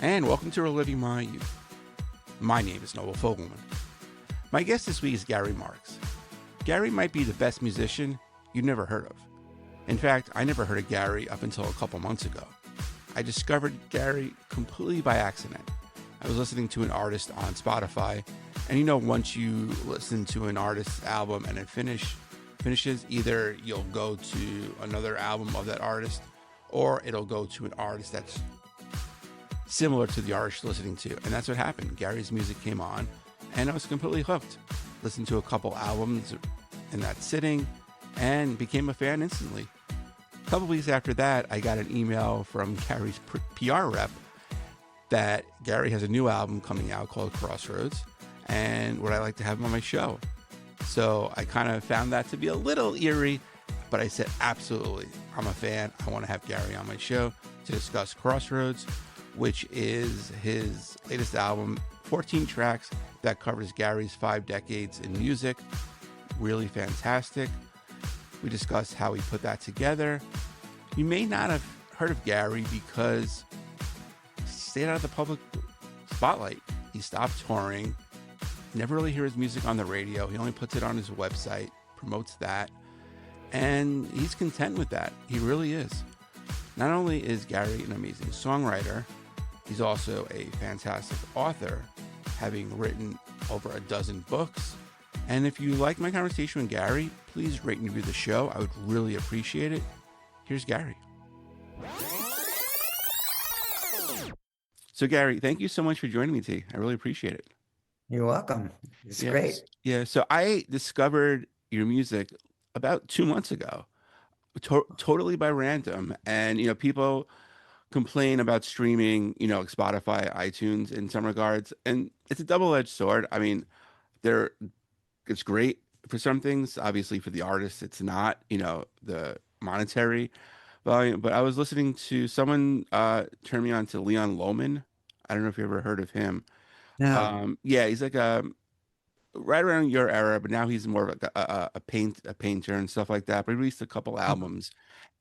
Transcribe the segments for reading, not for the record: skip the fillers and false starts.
and welcome to Reliving My Youth. My name is Noel Fogelman. My guest this week is Gary Marks. Gary might be the best musician you've never heard of. In fact, I never heard of Gary up until a couple months ago. I discovered Gary completely by accident. I was listening to an artist on Spotify, and once you listen to an artist's album and it finishes, either you'll go to another album of that artist, or it'll go to an artist that's similar to the artist you're listening to. And that's what happened. Gary's music came on, and I was completely hooked. Listened to a couple albums in that sitting, and became a fan instantly. A couple weeks after that, I got an email from Gary's PR rep that Gary has a new album coming out called Crossroads, and would I like to have him on my show? So I kind of found that to be a little eerie, but I said, absolutely, I'm a fan. I want to have Gary on my show to discuss Crossroads, which is his latest album, 14 tracks that covers Gary's 5 decades in music. Really fantastic. We discussed how he put that together. You may not have heard of Gary because he stayed out of the public spotlight. He stopped touring. Never really hear his music on the radio. He only puts it on his website, promotes that, and he's content with that. He really is. Not only is Gary an amazing songwriter, he's also a fantastic author, having written over a dozen books. And if you like my conversation with Gary, please rate and review the show. I would really appreciate it. Here's Gary. So Gary, thank you so much for joining me today. I really appreciate it. You're welcome. It's great. Yeah. So I discovered your music about 2 months ago, totally by random. And, people complain about streaming, like Spotify, iTunes in some regards. And it's a double-edged sword. I mean, it's great for some things. Obviously, for the artist, it's not, the monetary volume. But I was listening to someone turn me on to Leon Lohman. I don't know if you ever heard of him. No. Yeah, he's like right around your era, but now he's more of like a painter and stuff like that. But he released a couple albums.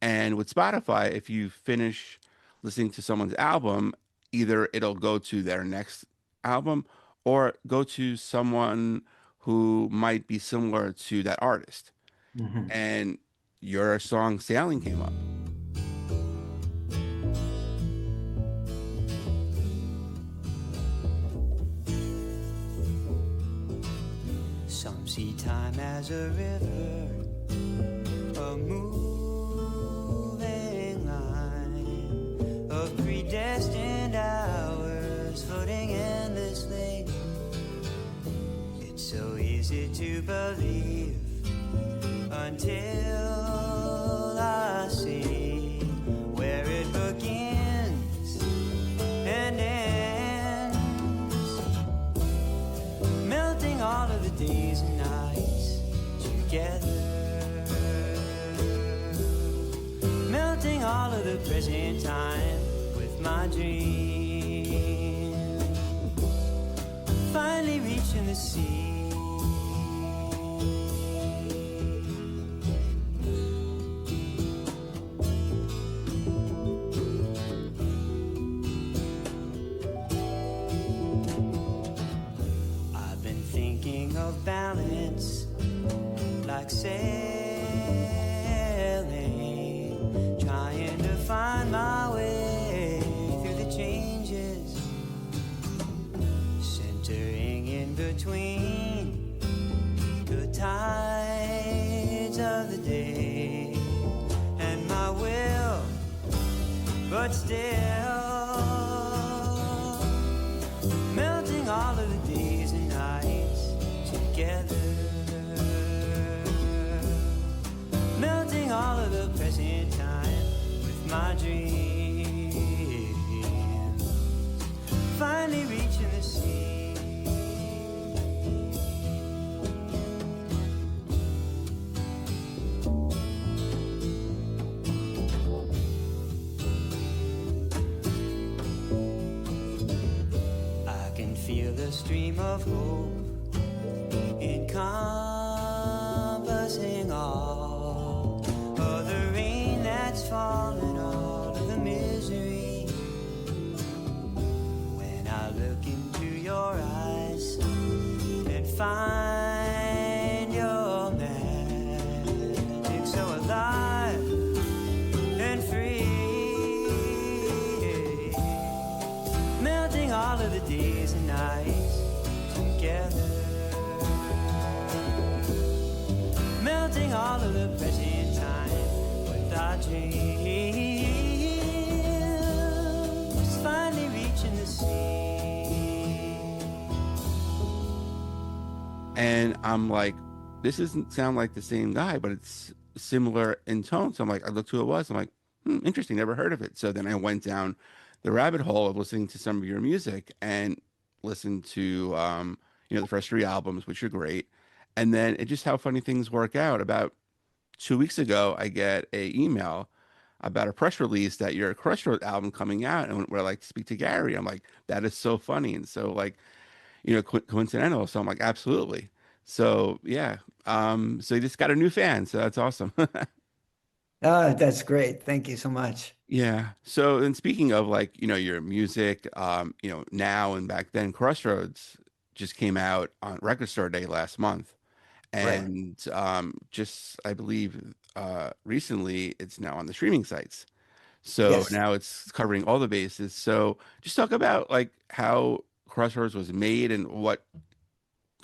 And with Spotify, if you finish listening to someone's album, either it'll go to their next album or go to someone who might be similar to that artist. Mm-hmm. And your song Sailing came up. Some see time as a river, a moving line of predestined hours floating endlessly. It's so easy to believe until I see where it begins and ends, melting all of the days and nights together, melting all of the present time with my dreams, finally reaching the sea. Of balance, like sailing, trying to find my way through the changes, centering in between the tides of the day and my will, but still melting all of the days and nights together, melting all of the present time with my dreams, finally reaching the sea. I can feel the stream of hope encompassing all of the rain that's fallen, all of the misery dreams finally reaching the sea. And I'm like, this doesn't sound like the same guy, but it's similar in tone. So I'm like, I looked who it was. I'm like, interesting, never heard of it. So then I went down the rabbit hole of listening to some of your music and listened to, the first three albums, which are great. And then it just how funny things work out. About 2 weeks ago, I get a email about a press release that your Crossroads album coming out, and we're like, speak to Gary. I'm like, that is so funny and so like coincidental. So I'm like, absolutely. So yeah. So you just got a new fan. So that's awesome. That's great. Thank you so much. Yeah. So then speaking of like, your music, now and back then, Crossroads just came out on Record Store Day last month. Right. And just I believe recently it's now on the streaming sites. So Yes. now it's covering all the bases. So just talk about like how Crossroads was made and what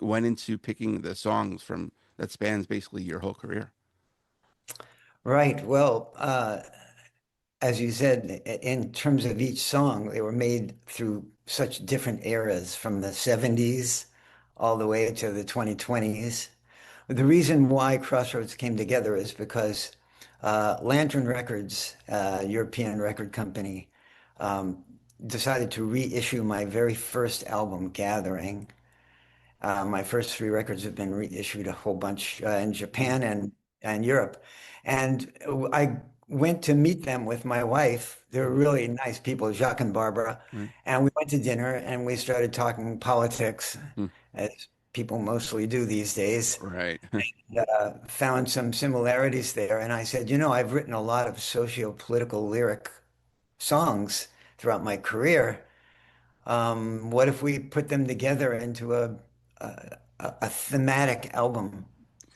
went into picking the songs from that spans basically your whole career. Right. Well, as you said, in terms of each song, they were made through such different eras from the 70s all the way to the 2020s. The reason why Crossroads came together is because Lantern Records, European record company, um, decided to reissue my very first album, Gathering. My first three records have been reissued a whole bunch in Mm, Japan and Europe. And I went to meet them with my wife. They were mm, really nice people, Jacques and Barbara. right. And we went to dinner and we started talking politics, Mm, as people mostly do these days. right. Found some similarities there. And I said, I've written a lot of socio-political lyric songs throughout my career. What if we put them together into a thematic album?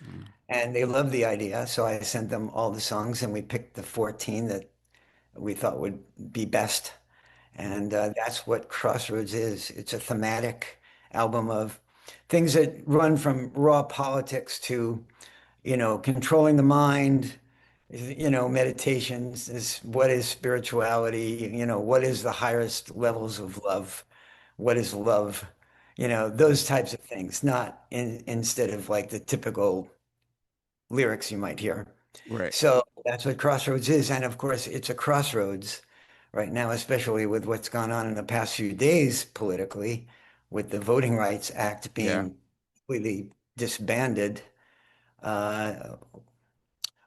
Mm, And they loved the idea. So I sent them all the songs and we picked the 14 that we thought would be best. mm, And that's what Crossroads is. It's a thematic album of things that run from raw politics to, controlling the mind, meditations is what is spirituality, what is the highest levels of love, what is love, those types of things, not instead of like the typical lyrics you might hear. right. So that's what Crossroads is. And of course, it's a crossroads right now, especially with what's gone on in the past few days politically, with the Voting Rights Act Yeah. being completely disbanded. Uh,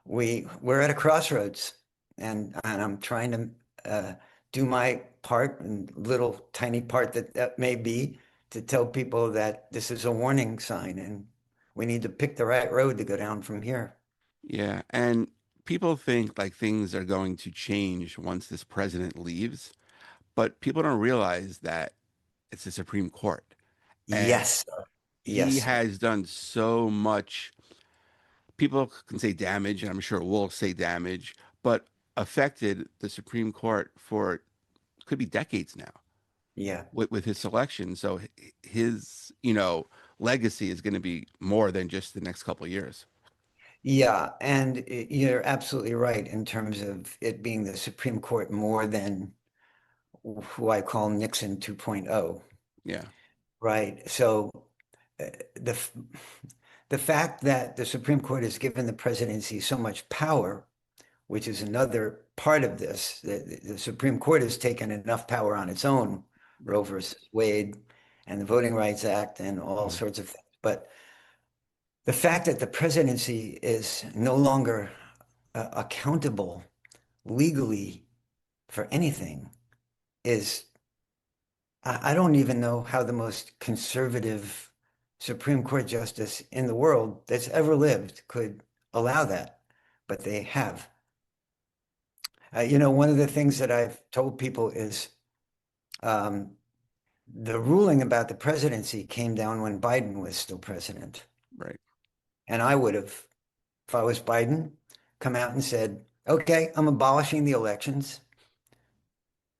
we're at a crossroads, and I'm trying to do my part, and little tiny part that may be, to tell people that this is a warning sign, and we need to pick the right road to go down from here. Yeah. And people think like things are going to change once this president leaves, but people don't realize that it's the Supreme Court. And Yes, sir. Yes, he sir. has done so much. People can say damage, and I'm sure we'll say damage, but affected the Supreme Court for could be decades now Yeah. with his selection. So his, legacy is going to be more than just the next couple of years. Yeah, and you're absolutely right in terms of it being the Supreme Court more than who I call Nixon 2.0, Yeah, right? So uh, the f- the fact that the Supreme Court has given the presidency so much power, which is another part of this, the Supreme Court has taken enough power on its own, right. Roe versus Wade and the Voting Rights Act and all Yeah, sorts of things. But the fact that the presidency is no longer accountable legally for anything is, I don't even know how the most conservative Supreme Court justice in the world that's ever lived could allow that, but they have. One of the things that I've told people is um, the ruling about the presidency came down when Biden was still president. right. And I would have, if I was Biden, come out and said, okay, I'm abolishing the elections.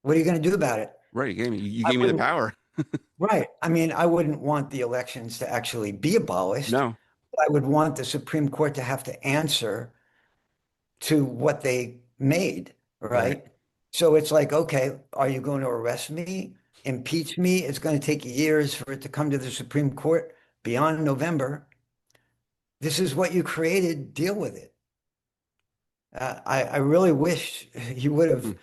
What are you going to do about it? Right. You I gave me the wouldn't, power. right. I mean, I wouldn't want the elections to actually be abolished. No. I would want the Supreme Court to have to answer to what they made, Right. right? So it's like, okay, are you going to arrest me, impeach me? It's going to take years for it to come to the Supreme Court beyond November. This is what you created, deal with it. I really wish you would have Mm.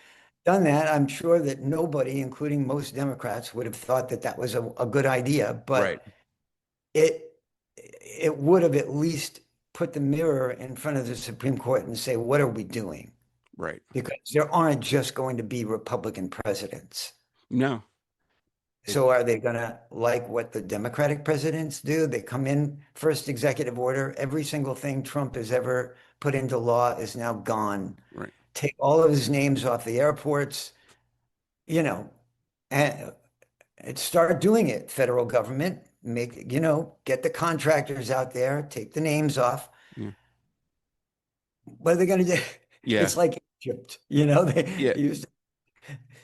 done that. I'm sure that nobody, including most Democrats, would have thought that that was a good idea, Right. but it it would have at least put the mirror in front of the Supreme Court and say, what are we doing? Right. Because there aren't just going to be Republican presidents. No. It, So are they going to like what the Democratic presidents do? They come in, first executive order, every single thing Trump has ever put into law is now gone. right. Take all of his names off the airports, you know, and start doing it, federal government. Make, get the contractors out there, take the names off. Yeah. What are they going to do? Yeah. It's like Egypt, they Yeah. used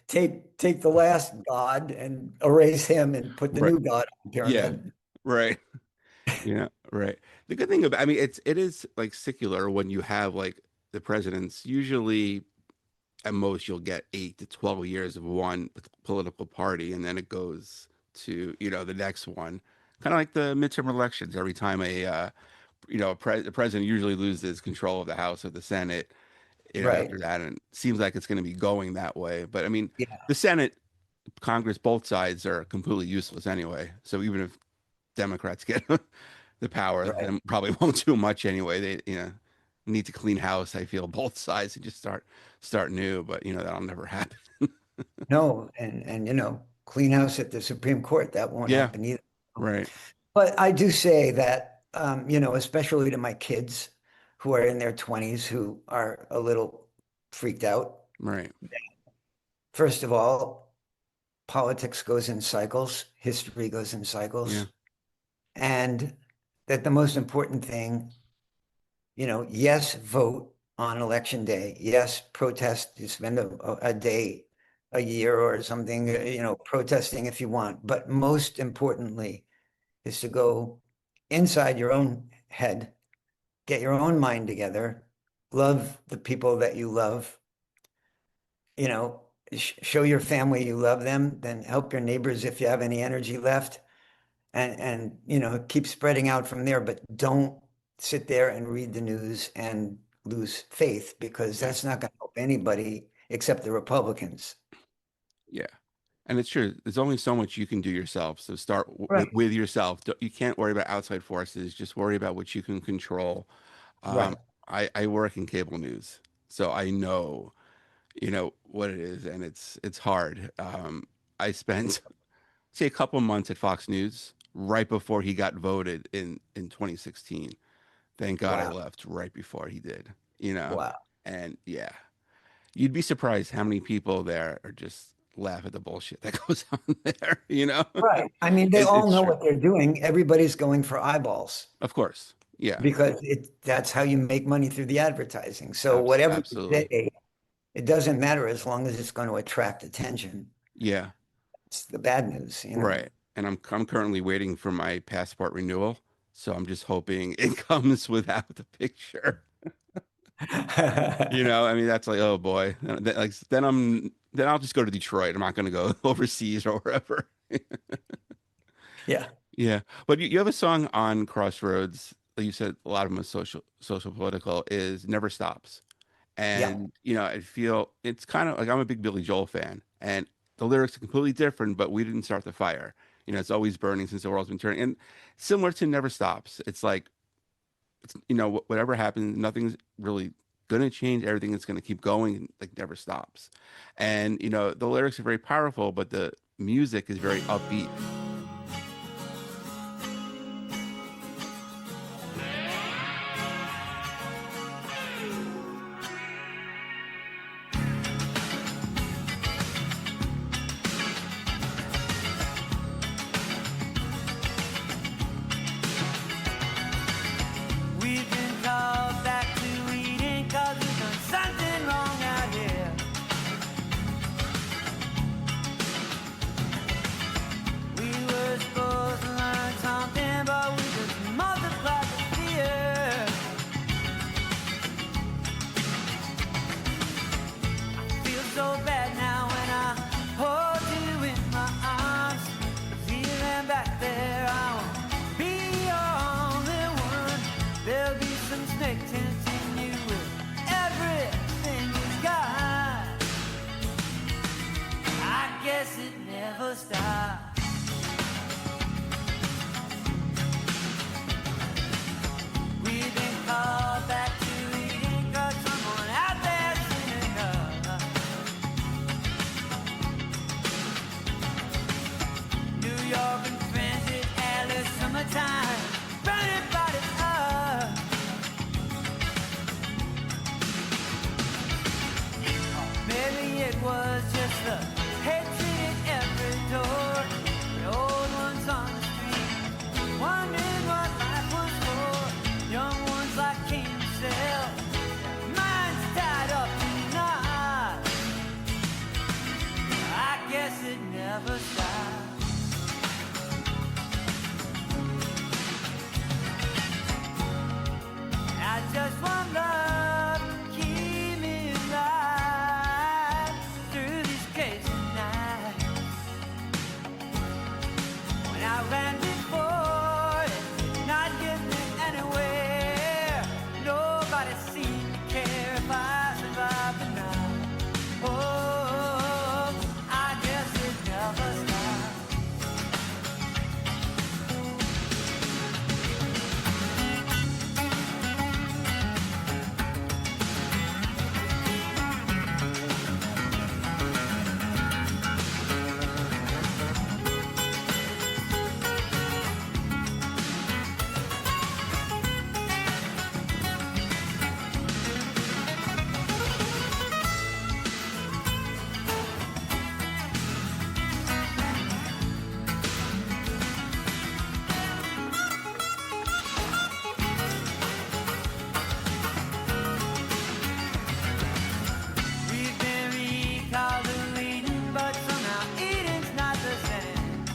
to take the last god and erase him and put the Right. new god on the Yeah. pyramid. Right. Yeah. Right. The good thing about, I mean, it is like secular when you have like the presidents. Usually, at most, you'll get 8 to 12 years of one political party, and then it goes to the next one. Kind of like the midterm elections. Every time the president usually loses control of the House or the Senate, Right. after that, and it seems like it's going to be going that way. But I mean, Yeah. the Senate, Congress, both sides are completely useless anyway. So even if Democrats get the power, Right. then probably won't do much anyway. They, need to clean house. I feel both sides and just start new, but that'll never happen. No, and clean house at the Supreme Court, that won't Yeah, happen either. right, But I do say that, especially to my kids who are in their 20s who are a little freaked out. right. First of all, politics goes in cycles, history goes in cycles, Yeah, and that the most important thing, yes, vote on election day. Yes, protest. You spend a day, a year or something, protesting if you want. But most importantly is to go inside your own head, get your own mind together, love the people that you love, show your family you love them, then help your neighbors if you have any energy left, and keep spreading out from there. But don't sit there and read the news and lose faith, because yeah, that's not going to help anybody except the Republicans. yeah. And it's true. There's only so much you can do yourself. So start Right. with yourself. You can't worry about outside forces. Just worry about what you can control. Right. Um, I work in cable news, so I know, what it is, and it's hard. I spent say a couple months at Fox News right before he got voted in 2016. Thank God I Wow. left right before he did, Wow. and yeah, you'd be surprised how many people there are just laugh at the bullshit that goes on there. Right. I mean, they all It's know true. what they're doing. Everybody's going for eyeballs Of course. Yeah, because that's how you make money through the advertising. So whatever you absolutely. say, it doesn't matter as long as it's going to attract attention. Yeah, It's the bad news. right. And I'm currently waiting for my passport renewal, so I'm just hoping it comes without the picture. I mean, that's like, oh boy. Then I'll just go to Detroit. I'm not going to go overseas or wherever. Yeah. Yeah, but you have a song on Crossroads. Like you said, a lot of them are social, political. Is Never Stops, Yeah. and I feel it's kind of like I'm a big Billy Joel fan, and the lyrics are completely different. But we didn't start the fire. It's always burning since the world's been turning, and similar to Never Stops. It's like whatever happens, nothing's really gonna change. Everything is gonna keep going, like never stops. And the lyrics are very powerful, but the music is very upbeat. We've been called back to Eden 'cause we've done something wrong out here. We just one love keep me alive through these crazy nights. When I ran before, it did not get me anywhere. Nobody seemed to care if I survived the night. Oh, I guess it never stopped. We've been recalled to eating, but somehow eating's not the same.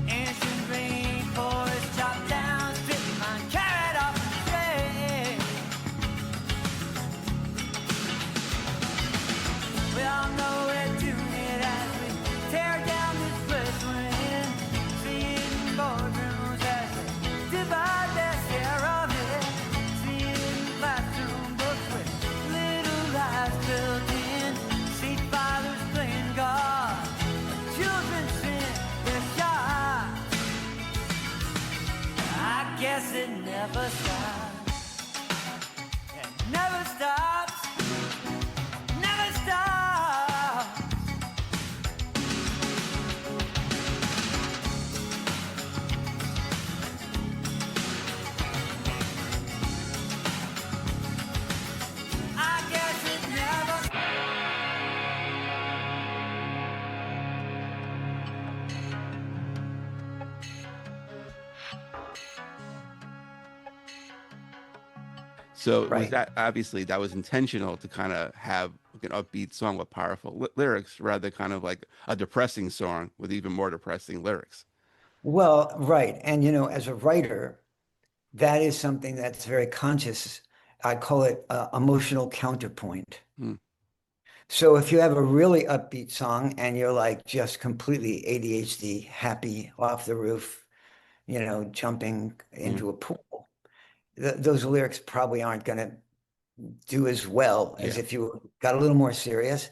Ancient rainforest chopped down, strip mine carried off the train. We all know we're doing it as we tear down this place we're in. Seeing boardrooms as they divide their share of it. Seeing classroom books with little lies built in. See fathers playing God, children sing their shots. I guess it never stops. It never stops. Never stops. I guess it never stops. So was Right. that obviously that was intentional to kind of have like an upbeat song with powerful lyrics rather kind of like a depressing song with even more depressing lyrics. Well, right. And as a writer, that is something that's very conscious. I call it emotional counterpoint. Mm, So if you have a really upbeat song and you're like just completely ADHD, happy, off the roof, jumping yeah, into a pool, those lyrics probably aren't going to do as well as yeah, if you got a little more serious.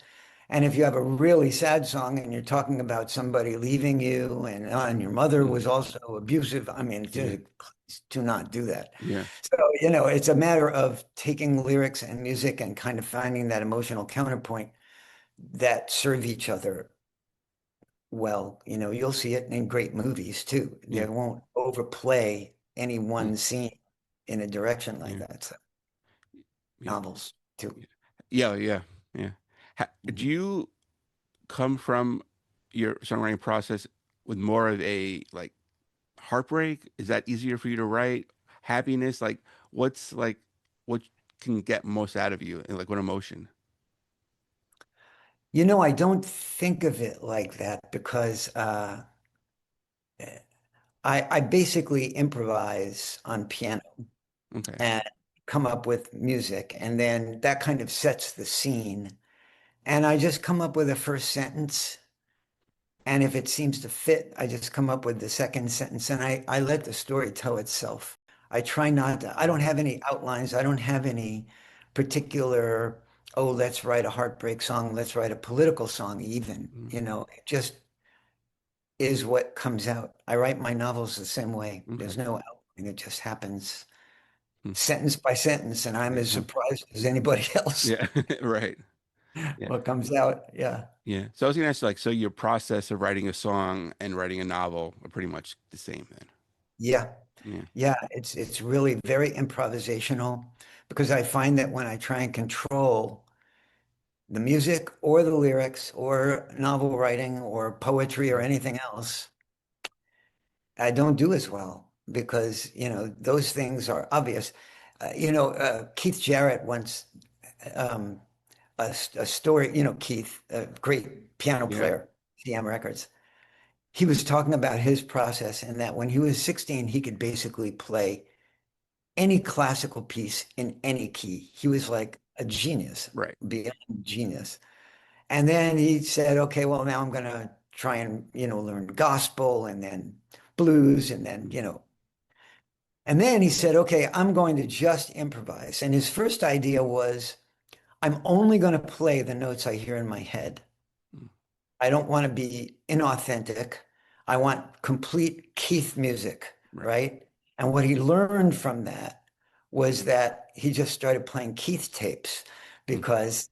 And if you have a really sad song and you're talking about somebody leaving you and your mother mm, was also abusive, I mean, yeah, please do not do that. yeah, So, it's a matter of taking lyrics and music and kind of finding that emotional counterpoint that serve each other well. You'll see it in great movies too. They yeah, won't overplay any mm, one scene in a direction like yeah, that. So yeah, novels too. yeah, yeah, yeah. Do Mhm. you come from your songwriting process with more of a like heartbreak? Is that easier for you to write? Happiness? Like what can get most out of you and like what emotion? I don't think of it like that because I basically improvise on piano Okay. and come up with music, and then that kind of sets the scene. And I just come up with a first sentence, and if it seems to fit, I just come up with the second sentence, and I let the story tell itself. I try not to, I don't have any outlines. I don't have any particular, oh, let's write a heartbreak song, let's write a political song, even. Mm, It just is what comes out. I write my novels the same way. okay. There's no outline. It just happens Mm, sentence by sentence, and I'm as yeah. surprised as anybody else Yeah. Right. Yeah. what comes out. Yeah. Yeah. So I was gonna ask like, so your process of writing a song and writing a novel are pretty much the same then. Yeah. Yeah. Yeah. It's really very improvisational because I find that when I try and control the music or the lyrics or novel writing or poetry or Mm, anything else, I don't do as well because, those things are obvious. Keith Jarrett once, um, a story, Keith, a great piano yeah. player, CM Records. he was talking about his process and that when he was 16, he could basically play any classical piece in any key. He was like a genius, Right. beyond genius. And then he said, okay, well, now I'm going to try and, learn gospel and then blues and then, Mm, and then he said, okay, I'm going to just improvise. And his first idea was, I'm only going to play the notes I hear in my head. mm, I don't want to be inauthentic. I want complete Keith music, right. right? And what he learned from that was that he just started playing Keith tapes Mm, because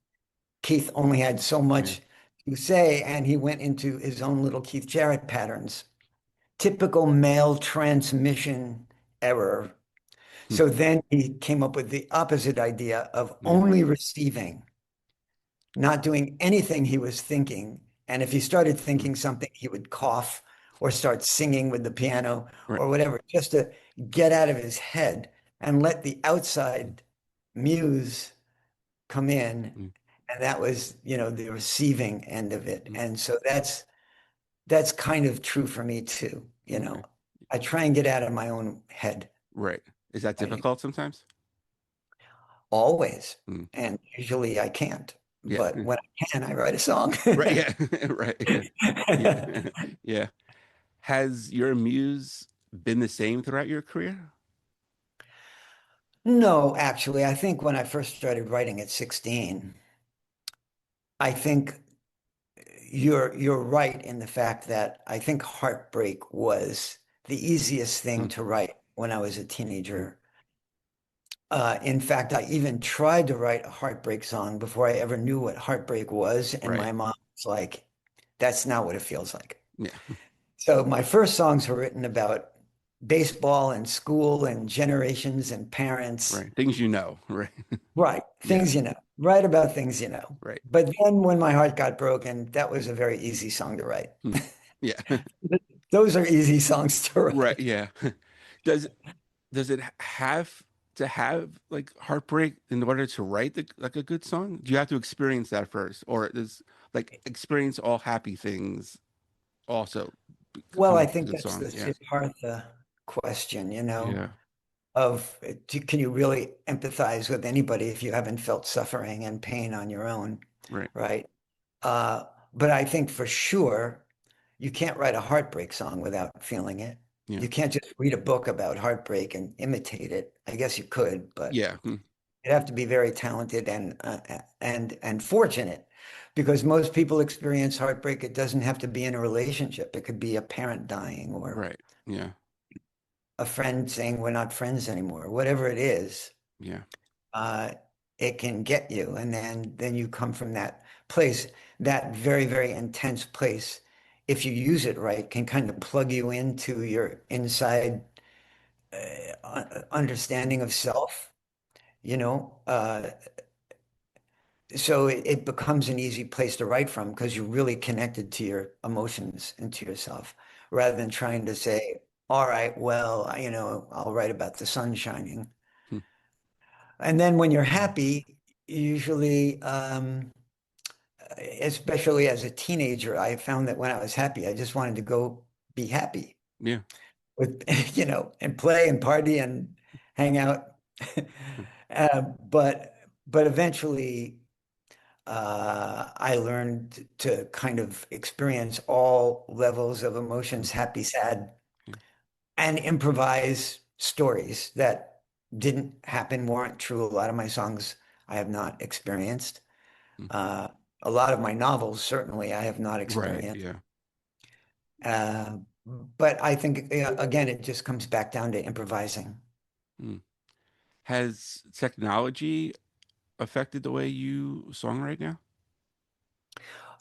Keith only had so yeah. much to say, and he went into his own little Keith Jarrett patterns. Typical male transmission error. Mm, So then he came up with the opposite idea of yeah. only receiving, not doing anything he was thinking. And if he started Mm, thinking something, he would cough or start singing with the piano right. or whatever, just to get out of his head and let the Mm, outside muse come in. mm, And that was, the receiving end of it. mm, And so that's kind of true for me too. okay. I try and get out of my own head, Right. Is that right? difficult sometimes? Always. Mm, And usually I can't. yeah. But when I can, I write a song. Right. Yeah. Right. Yeah. Yeah. Has your muse been the same throughout your career? No, actually, I think when I first started writing at 16, I think you're right in the fact that I think heartbreak was the easiest thing Mm, to write when I was a mm, teenager. In fact, I even tried to write a heartbreak song before I ever knew what heartbreak was, and right. my mom was like, "That's not what it feels like." Yeah. So my first songs were written about baseball and school and generations and parents. Right. Things you know. Right. Right. Yeah. Things you know. Write about things you know. Right. But then when my heart got broken, that was a very easy song to write. Mm, yeah. Those are easy songs to Right. write. Yeah. Does does it have to have like heartbreak in order to write like a good song? Do you have to experience that first, or does like experience all happy things also Well, come I up with a think good that's song? the Yeah. Siddhartha question, Yeah. of can you really empathize with anybody if you haven't felt suffering and pain on your own, Right. right? Uh, but I think for sure you can't write a heartbreak song without feeling it. Yeah. You can't just read a book about heartbreak and imitate it. I guess you could, but Yeah. Mm, you'd have to be very talented and fortunate because most people experience heartbreak. It doesn't have to be in a relationship. It could be a parent dying or right. Yeah. a friend saying we're not friends anymore. Whatever it is, Yeah. uh, it can get you, and then you come from that place, that very, very intense place. If you use it right, can kind of plug you into your inside Mm, understanding of self, you know. So it becomes an easy place to write from because you're really connected to your emotions and to yourself, rather than trying to say, all right, well, I'll write about the sun shining. mm, And then when you're mm, happy, usually, especially as a teenager, I found that when I was happy, I just wanted to go be happy yeah. with, and play and party and hang out. Mm, But eventually, I learned to kind of experience all levels of mm, emotions, happy, sad, yeah. and improvise stories that didn't happen, weren't true. A lot of my songs I have not experienced. Mm, Uh, a lot of my novels, certainly, I have not right. experienced. Yeah. Uh, but I think, again, it just comes back down to improvising. Mm. Has technology affected the way you song right now?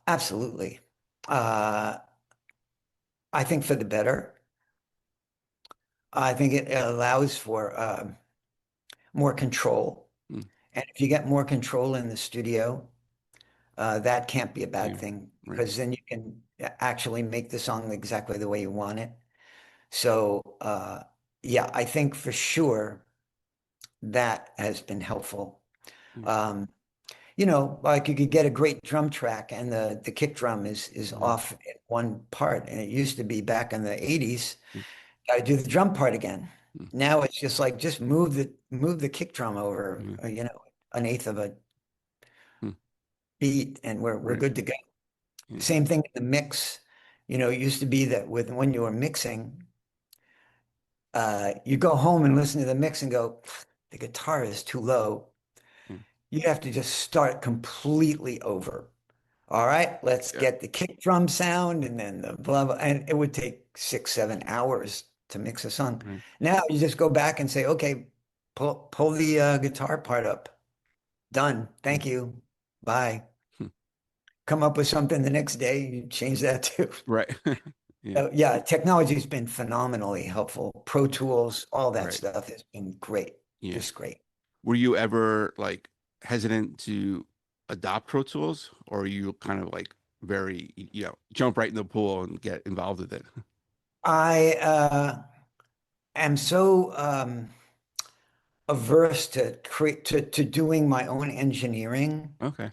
Absolutely. Uh, I think for the better. I think it allows for more control. Mm, And if you get more control in the studio, that can't be a bad yeah. thing Right. because then you can actually make the song exactly the way you want it. So, yeah, I think for sure that has been helpful. Yeah. Um, like you could get a great drum track and the kick drum is Mhm. off in one part. And it used to be back in the 80s, Mm, got to do the drum part again. mm, Now it's just like just move the kick drum over, mm, an eighth of a mm. beat and we're Right. good to go. Yeah. Same thing in the mix. It used to be that when you were mixing, you go home and listen to the mix and go, the guitar is too low. Yeah. You have to just start completely over. All right, let's Yeah. get the kick drum sound and then the blah, blah, and it would take 6, 7 hours to mix a song. Right. Now you just go back and say, okay, pull the guitar part up. Done. Mm, Thank you. Bye. hmm. Come up with something the next day, you change that too. Right. Yeah. So yeah, technology's been phenomenally helpful. Pro Tools, all that Right. stuff has been great, Yeah. just great. Were you ever like hesitant to adopt Pro Tools, or are you kind of like very, jump right in the pool and get involved with it? I am so averse to create to doing my own engineering Okay.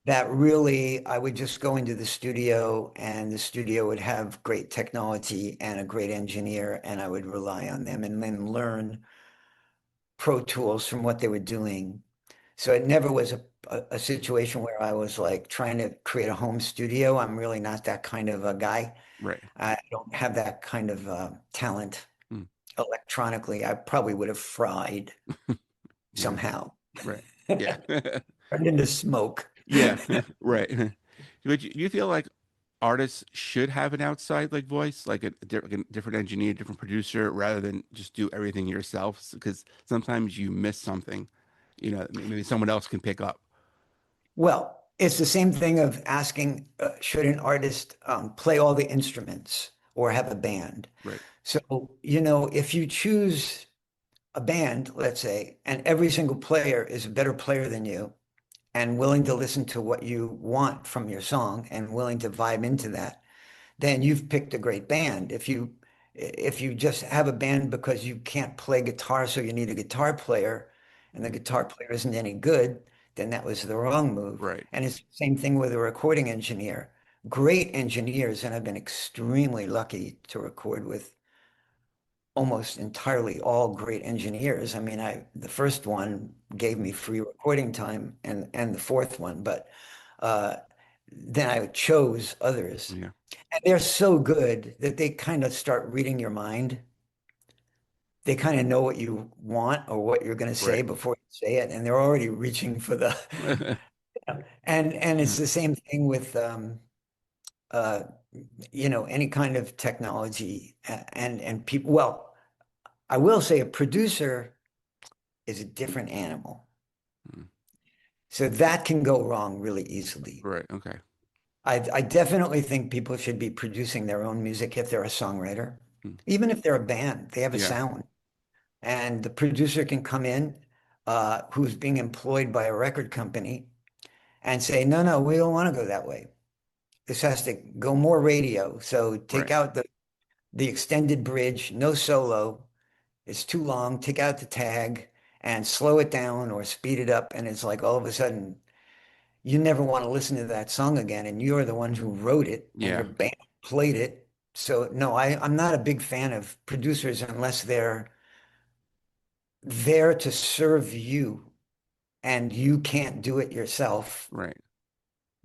that really I would just go into the studio and the studio would have great technology and a great engineer and I would rely on them and then learn Pro Tools from what they were doing. So it never was a situation where I was like trying to create a home studio. I'm really not that kind of a guy. Right. I don't have that kind of talent Mm. electronically. I probably would have fried Yeah. somehow, Right. Yeah. turned into smoke. Yeah. Right. But you feel like artists should have an outside like voice, like like a different engineer, different producer, rather than just do everything yourself? Because sometimes you miss something, maybe someone else can pick up. Well, it's the same thing of asking, should an artist play all the instruments or have a band? Right. So, if you choose a band, let's say, and every single player is a better player than you and willing to listen to what you want from your song and willing to vibe into that, then you've picked a great band. If you just have a band because you can't play guitar, so you need a guitar player, and the Mm. guitar player isn't any good, then that was the wrong move. Right. And it's the same thing with a recording engineer. Great engineers, and I've been extremely lucky to record with almost entirely all great engineers. I mean, the first one gave me free recording time and the fourth one, but uh, then I chose others. Yeah. And they're so good that they kind of start reading your mind. They kind of know what you want or what you're going to say Right. before you say it, and they're already reaching for the and it's the same thing with uh any kind of technology and people. Well, I will say a producer is a different animal. Mm. So that can go wrong really easily. Right. Okay. I definitely think people should be producing their own music if they're a songwriter. Mm. Even if they're a band, they have a Yeah. sound. And the producer can come in, who's being employed by a record company and say, no, no, we don't want to go that way. This has to go more radio. So take Right. out the extended bridge, no solo. It's too long. Take out the tag and slow it down or speed it up. And it's like all of a sudden you never want to listen to that song again. And you're the one who wrote it and your Yeah. band played it. So no, I'm not a big fan of producers unless they're there to serve you and you can't do it yourself. Right.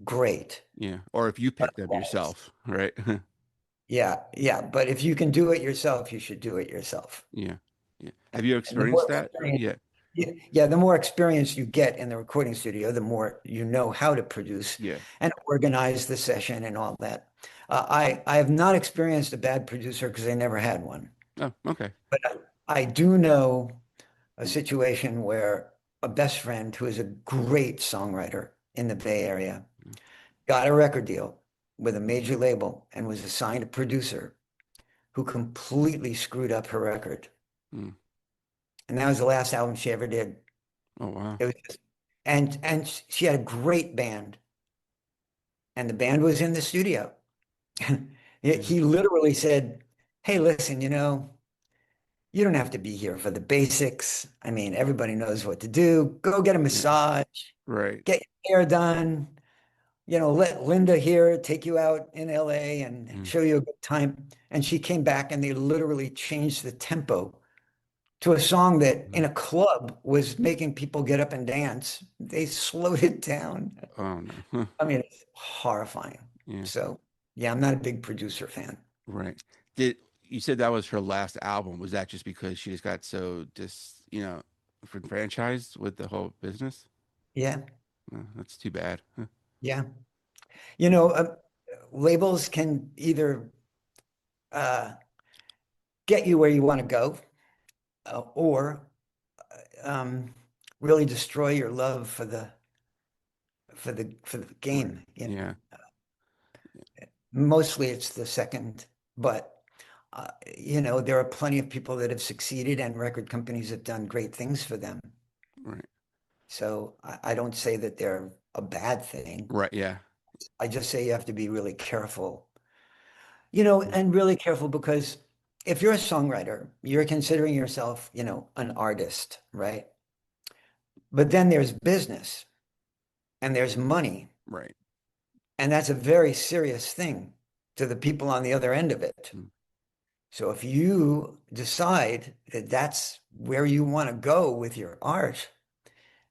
Great. Yeah. Or if you picked up Otherwise, yourself, right? yeah, yeah. But if you can do it yourself, you should do it yourself. Yeah. Yeah. Have you And the experienced more that? experience, Yeah. yeah, yeah, the more experience you get in the recording studio, the more you know how to produce Yeah. and organize the session and all that. I have not experienced a bad producer because I never had one. Oh, okay. But I do know a situation where a best friend who is a great songwriter in the Bay Area got a record deal with a major label and was assigned a producer who completely screwed up her record. Mm. And that was the last album she ever did. Oh, wow. It was just, and she had a great band, and the band was in the studio. Yeah. He literally said, "Hey, listen, You don't have to be here for the basics. I mean, everybody knows what to do. Go get a Yeah. massage, Right. get your hair done. Let Linda here take you out in LA and Mm. show you a good time. And she came back and they literally changed the tempo to a song that in Mm. a club was making people get up and dance. They slowed it down. Oh no. Huh. I mean, it's horrifying. Yeah. So, yeah, I'm not a big producer fan. Right. Did you said that was her last album? Was that just because she just got so franchised with the whole business? Yeah, Oh, that's too bad. Huh. yeah. You know, uh, Labels can either uh, get you where you want to go, or um, really destroy your love for the Right. game. Yeah. Mostly it's the second, but there are plenty of people that have succeeded, and record companies have done great things for them. Right. So I don't say that they're a bad thing. Right. Yeah. I just say you have to be really careful, Mm. and really careful because if you're a songwriter, you're considering yourself, an artist, right? But then there's business and there's money, Right. and that's a very serious thing to the people on the other end of it. Mm. So if you decide that that's where you want to go with your art,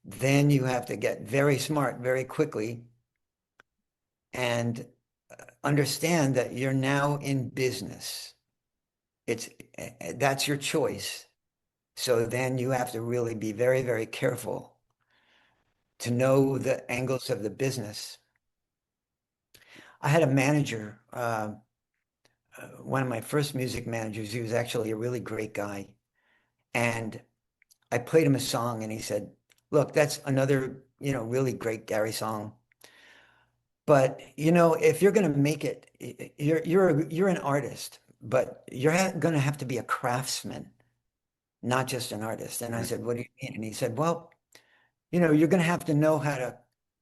then you have to get very smart very quickly and understand that you're now in business. That's your choice. So then you have to really be very, very careful to know the angles of the business. I had a manager, one of my first music managers. He was actually a really great guy. And I played him a song and he said, "Look, that's another, really great Gary song. But, if you're going to make it, you're an artist, but you're going to have to be a craftsman, not just an artist." And I Right. said, "What do you mean?" And he said, "Well, you're going to have to know how to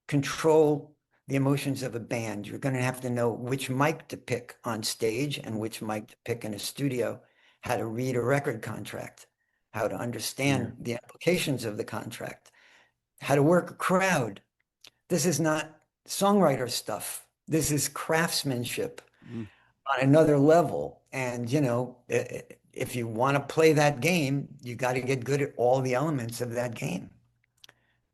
control the emotions of a band. You're going to have to know which mic to pick on stage and which mic to pick in a studio, how to read a record contract, how to Yeah. understand the implications of the contract, how to work a crowd. This is not songwriter stuff. This is craftsmanship Mm. on another level. And, if you want to play that game, you got to get good at all the elements of that game."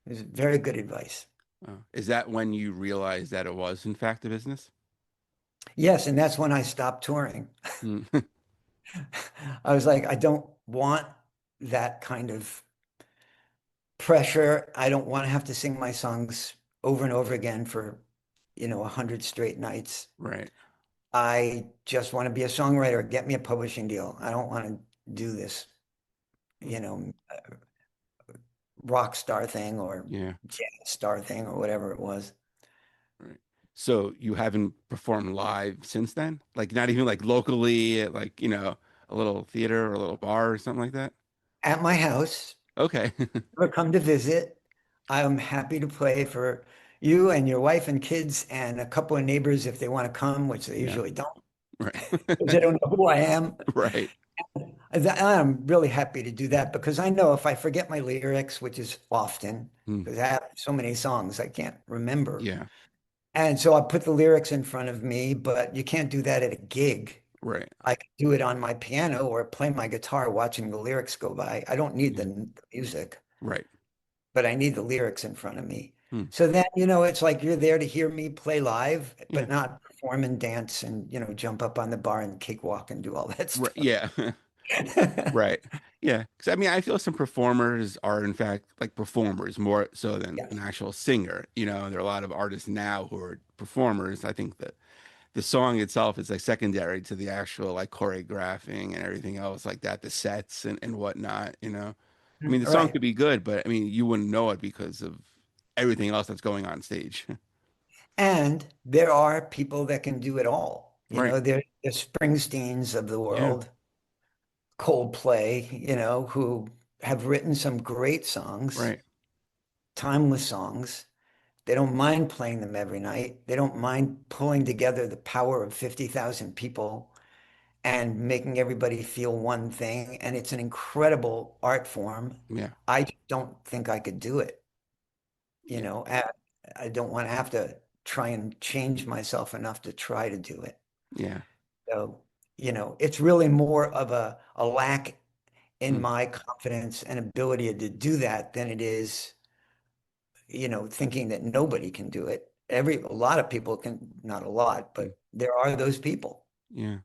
It was very good advice. Oh. Is that when you realized that it was in fact a business? Yes, and that's when I stopped touring. Mm. I was like, I don't want that kind of pressure. I don't want to have to sing my songs over and over again for, 100 straight nights. Right. I just want to be a songwriter. Get me a publishing deal. I don't want to do this, Mm. rock star thing or Yeah. jazz star thing or whatever it was. Right. So you haven't performed live since then? Like not even like locally at like, a little theater or a little bar or something like that? At my house, Okay. ever come to visit, I'm happy to play for you and your wife and kids and a couple of neighbors if they want to come, which they Yeah. usually don't, Right. because they don't know who I am. Right. I'm really happy to do that because I know if I forget my lyrics, which is often, Mm. because I have so many songs I can't remember. Yeah. And so I put the lyrics in front of me, but you can't do that at a gig. Right. I can do it on my piano or play my guitar watching the lyrics go by. I don't need Yeah. the music, Right. but I need the lyrics in front of me. Mm. So then, it's like you're there to hear me play live, Yeah. but not perform and dance and, jump up on the bar and cakewalk and do all that Right. stuff. Yeah. Right. Yeah. Because I mean, I feel some performers are in fact like performers more so than an Yes. actual singer. There are a lot of artists now who are performers. I think that the song itself is like secondary to the actual like choreographing and everything else like that, the sets and whatnot. I mean, the song Right. could be good, but I mean, you wouldn't know it because of everything else that's going on stage. And there are people that can do it all. Right. They're Springsteens of the Yeah. world, Coldplay, who have written some great songs, Right. timeless songs. They don't mind playing them every night. They don't mind pulling together the power of 50,000 people and making everybody feel one thing. And it's an incredible art form. Yeah. I just don't think I could do it. You Yeah. know, I don't want to have to try and change myself enough to try to do it. Yeah. So, it's really more of a lack in Mm, my confidence and ability to do that than it is, thinking that nobody can do it. A lot of people can, not a lot, mm, but there are those people. yeah.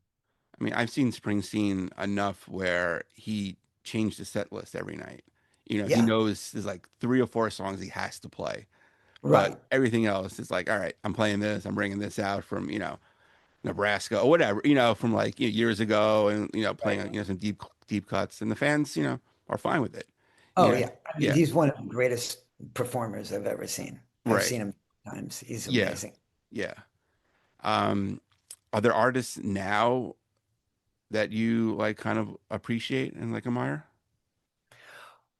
I mean, I've seen Springsteen enough where he changed the set list every night. He Yeah, knows there's like three or four songs he has to play, but right. everything else is like, all right, I'm playing this, I'm bringing this out from, Nebraska or whatever, from like years ago and, Right. playing, some deep cuts and the fans, are fine with it. Oh, Yeah. yeah. I mean, Yeah. he's one of the greatest performers I've ever seen. I've Right. seen him times. He's Yeah. amazing. Yeah. Um, are there artists now that you like kind of appreciate and like admire?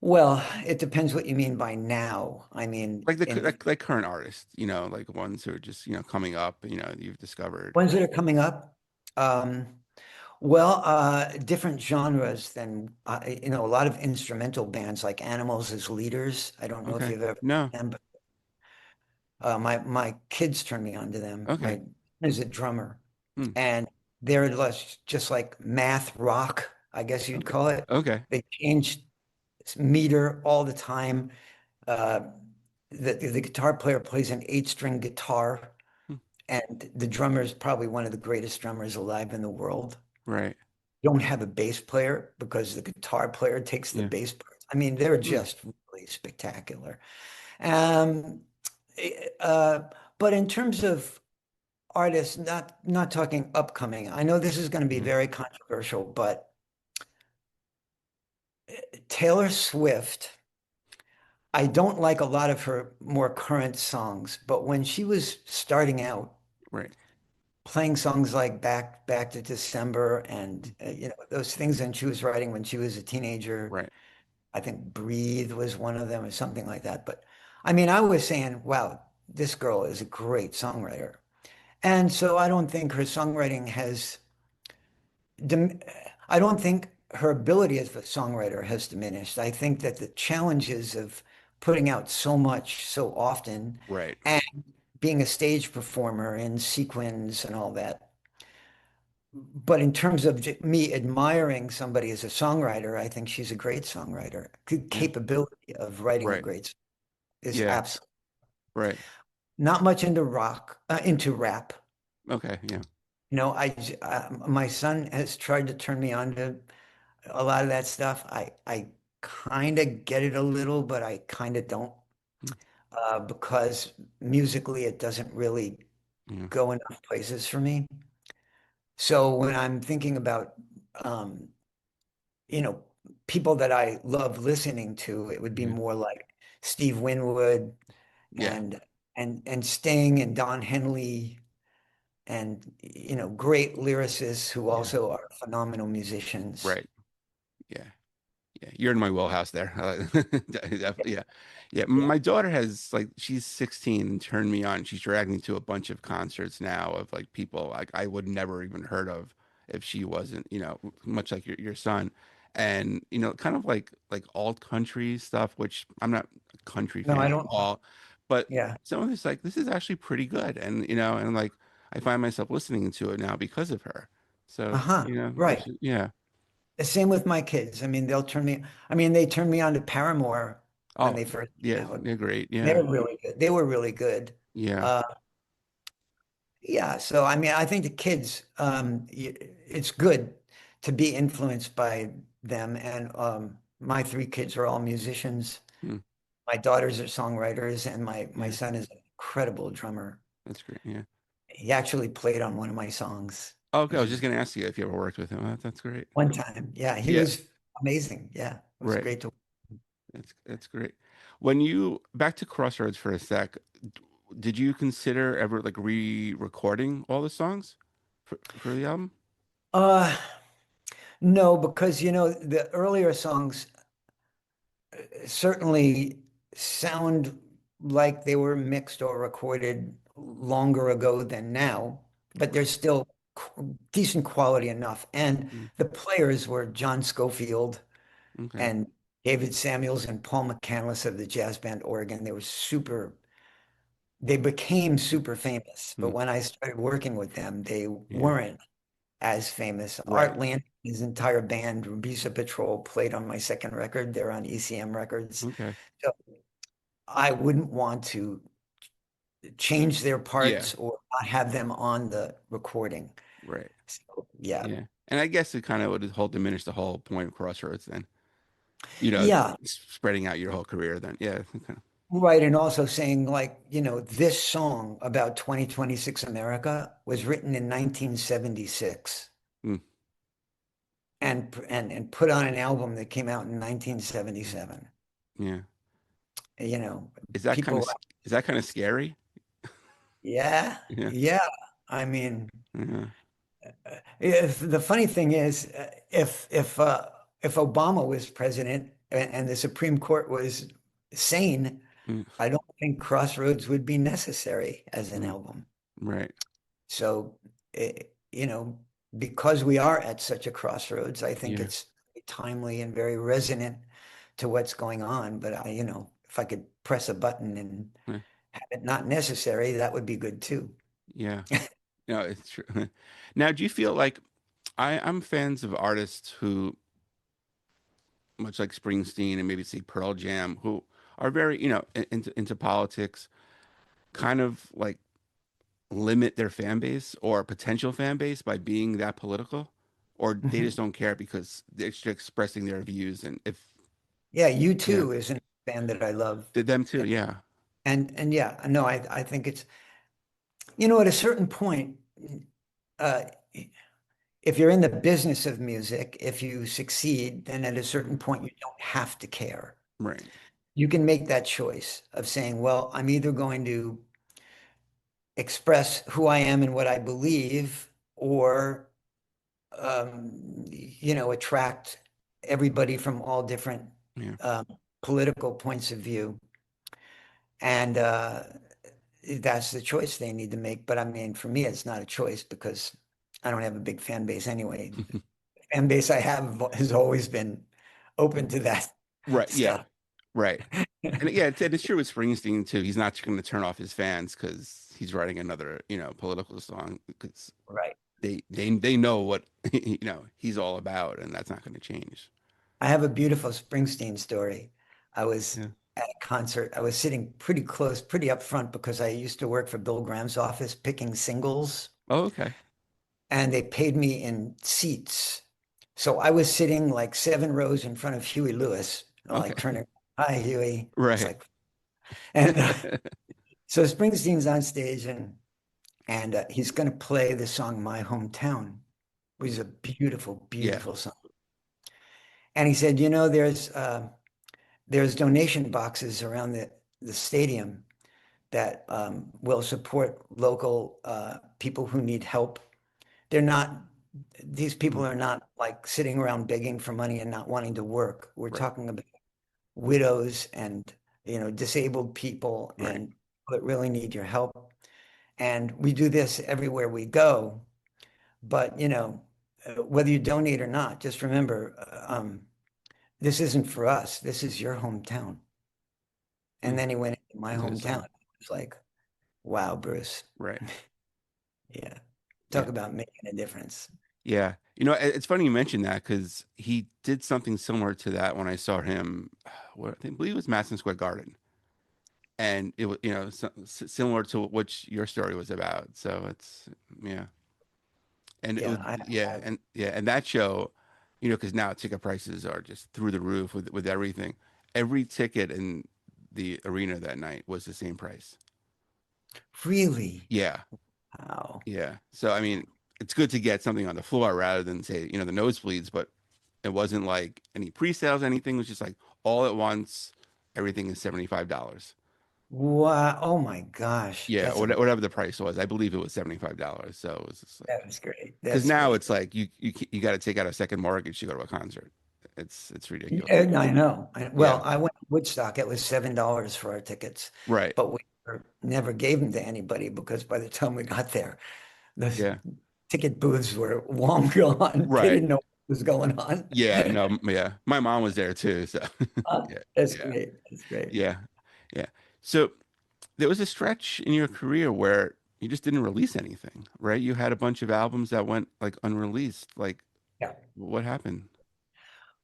Well, it depends what you mean by now. I mean, Like the in like current artists, like ones who are just, coming up, you've discovered. ones that are coming up. Um, well, different genres than a lot of instrumental bands like Animals as Leaders. I don't know if Okay. you've ever No. seen them, but my kids turned me on to them. Okay. My is a drummer, Hmm. and they're just like math rock, I guess you'd Okay. call it. Okay. They change meter all the time. Uh, the guitar player plays an eight-string guitar, Hmm. and the drummer is probably one of the greatest drummers alive in the world. Right. Don't have a bass player because the guitar player takes the Yeah. bass part. I mean, they're Hmm. just really spectacular. Um, uh, but in terms of artists, not talking upcoming, I know this is going to be Hmm. very controversial, but Taylor Swift, I don't like a lot of her more current songs, but when she was starting out, Right. playing songs like Back to December and those things, and she was writing when she was a teenager. Right. I think Breathe was one of them or something like that. But I mean, I was saying, wow, this girl is a great songwriter. And so I don't think her songwriting has, I don't think her ability as a songwriter has diminished. I think that the challenges of putting out so much so often Right. and being a stage performer in sequins and all that. But in terms of me admiring somebody as a songwriter, I think she's a great songwriter. The Yeah. capability of writing a Right. great song is Yeah. absolutely Right. not much into into rap. Okay. Yeah. My son has tried to turn me on to a lot of that stuff. I kind of get it a little, but I kind of don't, Hmm. because musically it doesn't really Yeah. go enough places for me. So when I'm thinking about, um, you know, people that I love listening to, it would be Yeah. more like Steve Winwood Yeah. and Sting and Don Henley and great lyricists who Yeah. also are phenomenal musicians. Right. Yeah. Yeah, you're in my wheelhouse there. Definitely, yeah, yeah. Yeah. My daughter has like she's 16 and turned me on. She's dragged me to a bunch of concerts now of like people like I would never even heard of if she wasn't, much like your son, and kind of like alt country stuff, which I'm not a country No, fan I at don't. all, but Yeah. some of this like this is actually pretty good, and and like I find myself listening to it now because of her. So Uh-huh. Right. which is yeah. The same with my kids. I mean, they turned me on to Paramore when Oh they first came yeah, out. they're great. They Yeah. were really good. They were really good. Yeah. Uh, yeah. So, I mean, I think the kids, it's good to be influenced by them. And my three kids are all musicians. Hmm. My daughters are songwriters, and my Yeah. son is an incredible drummer. That's great. Yeah. He actually played on one of my songs, Okay. I which was is just gonna ask you if you ever worked with him. That's great. one time. Yeah, he Yeah. was amazing. Yeah, it was Right. great to. That's great. When you back to Crossroads for a sec, did you consider ever like re-recording all the songs for the album? Uh, no, because the earlier songs certainly sound like they were mixed or recorded longer ago than now, but they're still decent quality enough. And Mm, the players were John Scofield okay. and David Samuels and Paul McCandless of the jazz band Oregon. They became super famous. But Mm, when I started working with them, they yeah. weren't as famous. Right. Art Land, his entire band, Rubisa Patrol, played on my second record. They're on ECM Records. Okay. So I wouldn't want to change their Yeah. parts or not have them on the recording. Right. So, yeah. Yeah. And I guess it kind of would whole diminish the whole point of Crossroads then. Yeah, Spreading out your whole career then. Yeah. Okay. right. And also saying, like, this song about 2026 America was written in 1976 Mm, and put on an album that came out in mm, 1977. yeah. You know, Is that kind of people, is that kind of scary? yeah, Yeah. yeah. I mean, Yeah. if the funny thing is, if Obama was president and the Supreme Court was sane, Mm, I don't think Crossroads would be necessary as an mm, album. right. So, because we are at such a crossroads, I think Yeah. it's timely and very resonant to what's going on. But if I could press a button and Yeah. have it not necessary, that would be good too. Yeah. No, it's true. Now, do you feel like I'm fans of artists who, much like Springsteen and maybe say Pearl Jam, who are very, into politics, kind of like limit their fan base or potential fan base by being that political, or they just Mhm. don't care because they're just expressing their views. And if, Yeah, you yeah, too is a band that I love. did them too. Yeah. And yeah, no, I think it's, at a certain point, uh, if you're in the business of music, if you succeed, then at a certain point you don't have to care. Right. You can make that choice of saying, well, I'm either going to express who I am and what I believe, or attract everybody from all different Yeah. um, political points of view. And that's the choice they need to make. But I mean, for me, it's not a choice because I don't have a big fan base anyway. The fan base I have has always been open to that Right. Yeah. stuff. Right. And yeah, it's true with Springsteen too. He's not going to turn off his fans because he's writing another, political song because Right. they know what he's all about, and that's not going to change. I have a beautiful Springsteen story. I was Yeah. at a concert. I was sitting pretty close, pretty up front because I used to work for Bill Graham's office picking singles, Oh, okay. and they paid me in seats. So I was sitting like 7 rows in front of Huey Lewis, like Okay. turning, hi, Huey. It's Right. like, and so Springsteen's on stage and he's going to play the song My Hometown, which is a beautiful, Yeah. beautiful song. And he said, there's donation boxes around the stadium that will support local people who need help. They're not, these Mm, people are not like sitting around begging for money and not wanting to work. We're right. talking about widows and, disabled people Right. and people that really need your help. And we do this everywhere we go. But, whether you donate or not, just remember, this isn't for us. This is your hometown. And Mm, then he went into my that's what I hometown. said. It's like, wow, Bruce. Right. Yeah. Yeah. Talk about making a difference. Yeah. It's funny you mentioned that because he did something similar to that when I saw him. I believe it was Madison Square Garden, and it was similar to what your story was about. So it's yeah. And it was Yeah. and that show, because now ticket prices are just through the roof with everything. Every ticket in the arena that night was the same price. Really? Yeah, Wow. yeah. So I mean, it's good to get something on the floor rather than say the nosebleeds. But it wasn't like any pre-sales, anything. It was just like all at once. Everything is $75. Wow. Oh my gosh. Yeah, or whatever the price was. I believe it was $75. So it was just like. That was great. Because That's now great. it's like you got to take out a second mortgage to go to a concert. It's ridiculous. Yeah, I know. Yeah. Well, I went to Woodstock. It was $7 for our tickets, Right. but we never gave them to anybody because by the time we got there, the Yeah. ticket booths were long gone. They Right. didn't know what was going on. Yeah, no, yeah. My mom was there too, so yeah, That's yeah, great. That's great. yeah, yeah. So there was a stretch in your career where you just didn't release anything, right? You had a bunch of albums that went like unreleased. Like, Yeah. what happened?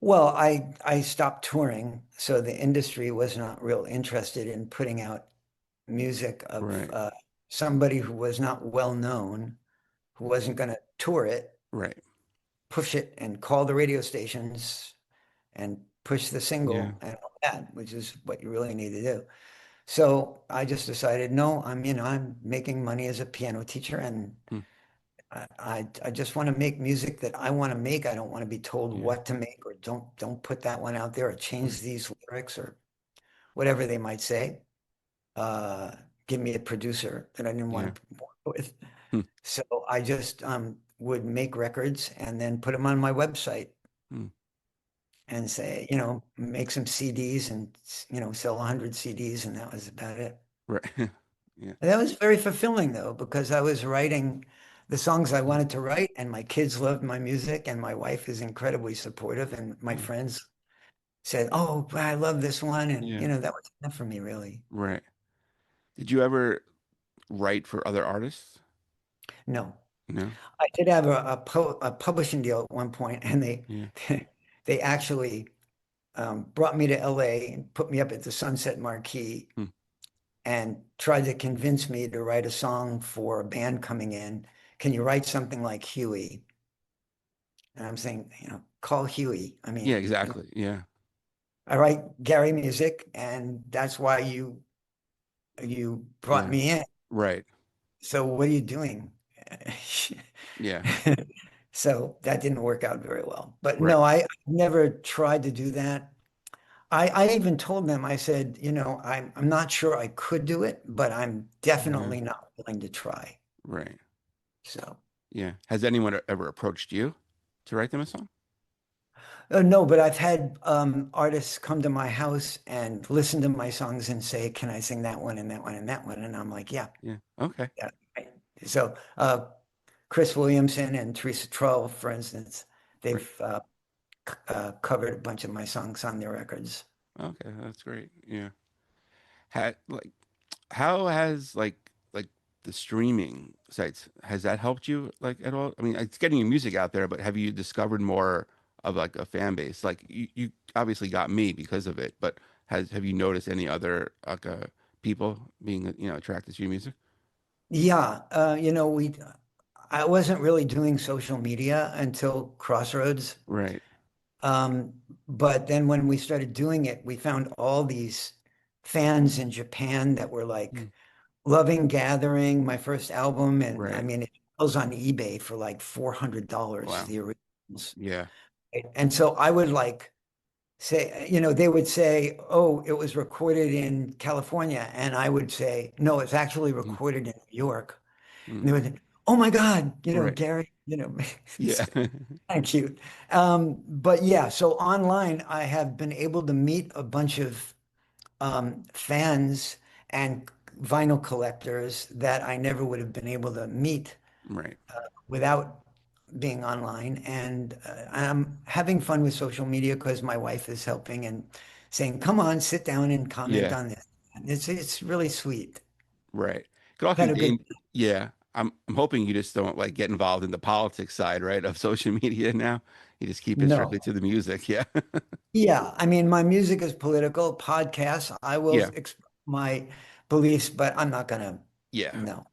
Well, I stopped touring, so the industry was not real interested in putting out music of Right, somebody who was not well known, who wasn't going to tour it, right. push it, and call the radio stations and push the Yeah, single and all that, which is what you really need to do. So I just decided, no, I'm making money as a piano teacher, and hmm, I just want to make music that I want to make. I don't want to be told yeah, what to make, or don't put that one out there, or right, change these lyrics, or whatever they might say. Uh, Give me a producer that I didn't yeah, want to work with. hmm, So I just would make records and then put them on my website hmm, and say, make some CDs and, sell 100 CDs, and that was about it. right. Yeah, And that was very fulfilling though, because I was writing the songs I hmm, wanted to write, and my kids loved my music, and my wife is incredibly supportive, and my hmm, friends said, "Oh, I love this one," and yeah, that was enough for me, really. right. Did you ever write for other artists? No, No. I did have a publishing deal at one point, and they Yeah. they actually brought me to LA and put me up at the Sunset Marquee Hmm. and tried to convince me to write a song for a band coming in. Can you write something like Huey? And I'm saying, call Huey. I Yeah, mean, exactly. Yeah. I write Gary music, and that's why you brought Yeah. me in. Right. So what are you doing? Yeah. So that didn't work out very well. But Right. no, I never tried to do that. I even told them, I said, I'm not sure I could do it, but I'm Yeah. definitely not willing to try. Right. So Yeah. Has anyone ever approached you to write them a song? no, but I've had artists come to my house and listen to my songs and say, "Can I sing that one and that one and that one?" And I'm like, "Yeah, Yeah. Okay. yeah." Right. So Chris Williamson and Teresa Trull, for instance, Great. they've covered a bunch of my songs on their records. Okay. That's great. Yeah. Had like how has like the streaming sites has that helped you like at all? I mean, it's getting your music out there, but have you discovered more of like a fan base? Like you obviously got me because of it, but have you noticed any other like people being attracted to your music? Yeah, I wasn't really doing social media until Crossroads. Right. Um, but then when we started doing it, we found all these fans in Japan that were Hmm. like loving Gathering, my first album. And I Right. mean, it was on eBay for like $400, Wow. the originals. Yeah. And so I would like say, they would say, "Oh, it was recorded in California." And I would say, "No, it's actually Mm, recorded in New York." And mm, they would, "Oh my God, right. Gary, it's Yeah. kind of cute." But yeah, so online, I have been able to meet a bunch of fans and vinyl collectors that I never would have been able to meet Right. without being online. And I'm having fun with social media because my wife is helping and saying, "Come on, sit down and comment Yeah. on this." And it's really sweet. Right. Could also I've be had a good. yeah. I'm hoping you just don't like get involved in the politics side, right, of social media now. You just keep it strictly No. to the music. Yeah. Yeah, I mean, my music is political. Podcasts, I will Yeah. express my beliefs, but I'm not gonna. Yeah. No,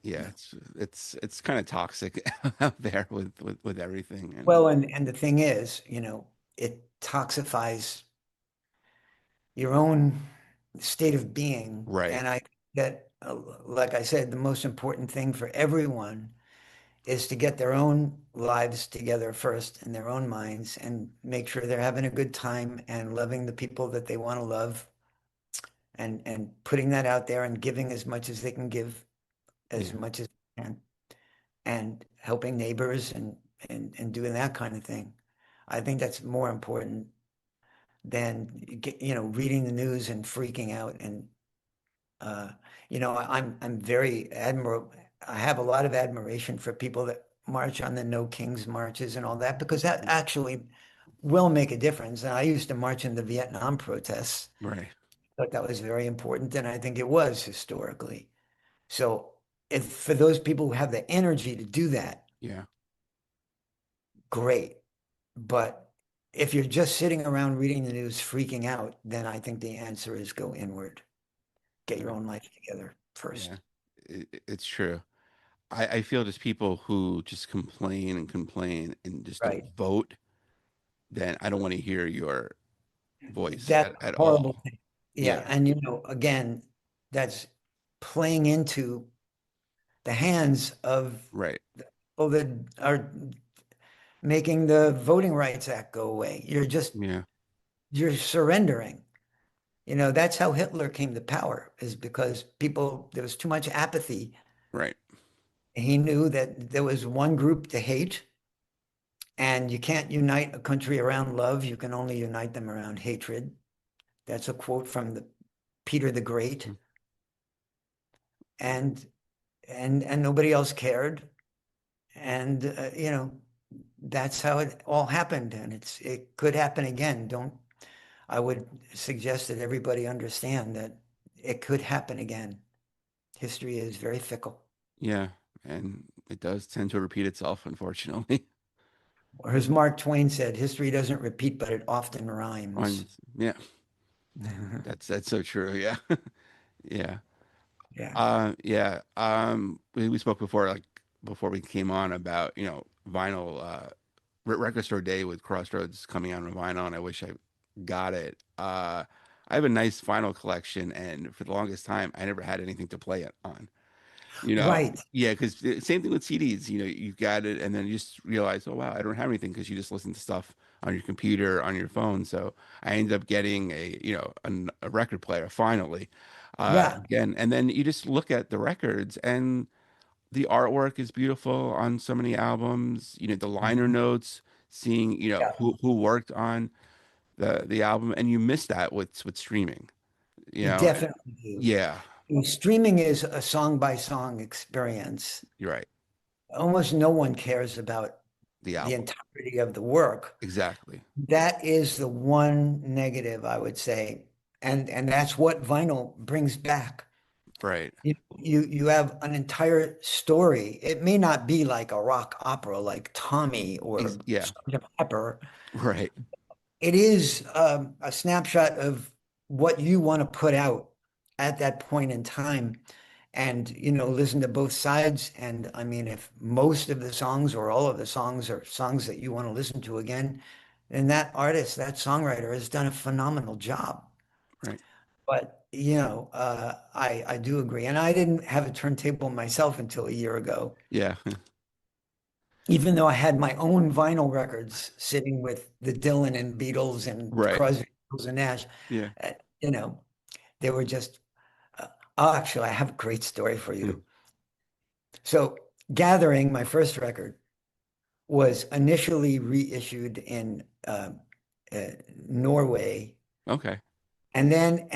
Yeah. no. It's kind of toxic out there with everything and Well, and the thing is, it toxifies your own state of being. right. And I that, like I said, the most important thing for everyone is to get their own lives together first in their own minds and make sure they're having a good time and loving the people that they want to love, and putting that out there and giving as much as they can give, as Yeah. much as they can, and helping neighbors and doing that kind of thing. I think that's more important than reading the news and freaking out. And I'm very admirable. I have a lot of admiration for people that march on the No Kings marches and all that, because that actually will make a difference. And I used to march in the Vietnam protests. Right. Thought that was very important, and I think it was historically. So if for those people who have the energy to do that, Yeah. great. But if you're just sitting around reading the news, freaking out, then I think the answer is go inward. Get your Right. own life together Yeah. first. It's true. I feel just people who just complain and complain and just don't Right. vote, then I don't want to hear your voice That's a at horrible all. thing. Yeah. Yeah. And again, that's playing into the hands of Right. people that are making the Voting Rights Act go away. Yeah. You're surrendering. That's how Hitler came to power, is because there was too much apathy. Right. He knew that there was one group to hate, and you can't unite a country around love. You can only unite them around hatred. That's a quote from Peter the Great. Mm. And nobody else cared. And that's how it all happened. And it could happen again. I would suggest that everybody understand that it could happen again. History is very fickle. Yeah. And it does tend to repeat itself, unfortunately. Or as Mark Twain said, history doesn't repeat, but it often rhymes. Yeah. That's so true. Yeah. Yeah. Yeah. Yeah. We spoke before, like before we came on, about, vinyl, record store day with Crossroads coming out on vinyl, and I wish I got it. I have a nice vinyl collection, and for the longest time, I never had anything to play it on. Right. Yeah, because same thing with CDs. You got it, and then you just realize, oh wow, I don't have anything, because you just listen to stuff on your computer, on your phone. So I ended up getting a record player finally. Yeah. Again, and then you just look at the records, and the artwork is beautiful on so many albums. The liner Mhm. notes, seeing Yeah. who worked on the album, and you miss that with streaming. You And definitely do. yeah, Streaming is a song by song experience. you're right. Almost no one cares about The the album, entirety of the work. exactly. That is the one negative, I would say. And that's what vinyl brings back. Right. You have an entire story. It may not be like a rock opera like Tommy or Yeah. Sgt. Pepper. Right. It is a snapshot of what you want to put out at that point in time, and listen to both sides. And I mean, if most of the songs or all of the songs are songs that you want to listen to again, then that artist, that songwriter, has done a phenomenal job. Right. But I do agree, and I didn't have a turntable myself until a year ago, Yeah. even though I had my own vinyl records sitting with the Dylan and Beatles and Right. Crosby, Stills and Nash. Yeah. Uh, you know, they were just. Oh, actually, I have a great story for Mm. you. So, Gathering, my first record, was initially reissued in Norway, Okay. and then